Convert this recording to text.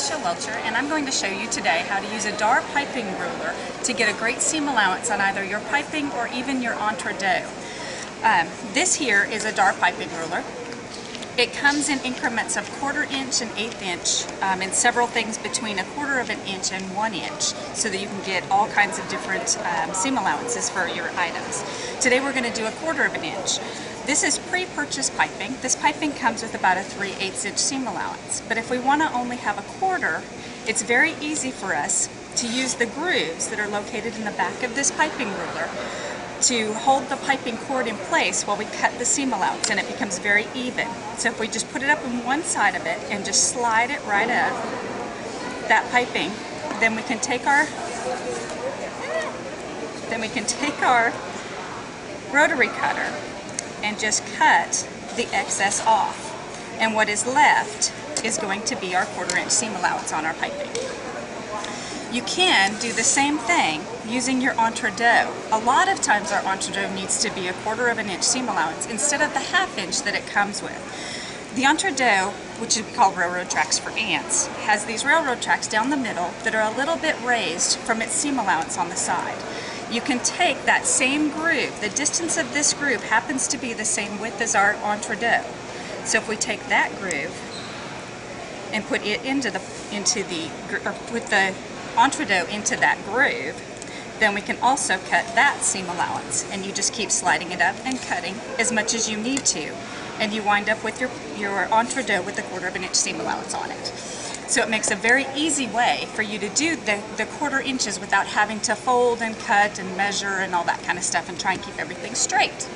Alicia Welcher, and I'm going to show you today how to use a DAR piping ruler to get a great seam allowance on either your piping or even your entre deux. This here is a DAR piping ruler. It comes in increments of 1/4 inch and 1/8 inch, and several things between 1/4 of an inch and 1 inch, so that you can get all kinds of different seam allowances for your items. Today we're going to do 1/4 of an inch. This is pre-purchase piping. This piping comes with about a 3/8 inch seam allowance, but if we want to only have 1/4, it's very easy for us to use the grooves that are located in the back of this piping ruler to hold the piping cord in place while we cut the seam allowance, and it becomes very even. So if we just put it up on one side of it and just slide it right up that piping, then we can take our rotary cutter and just cut the excess off, and what is left is going to be our 1/4 inch seam allowance on our piping. You can do the same thing using your entre deux. A lot of times our entre deux needs to be 1/4 of an inch seam allowance instead of the 1/2 inch that it comes with. The entre deux, which we call railroad tracks for ants, has these railroad tracks down the middle that are a little bit raised from its seam allowance on the side. You can take that same groove, the distance of this groove happens to be the same width as our entre deux. So if we take that groove and put it put the entre deux into that groove, then we can also cut that seam allowance, and you just keep sliding it up and cutting as much as you need to, and you wind up with your entre deux with the 1/4 of an inch seam allowance on it. So it makes a very easy way for you to do the 1/4 inches without having to fold and cut and measure and all that kind of stuff and try and keep everything straight.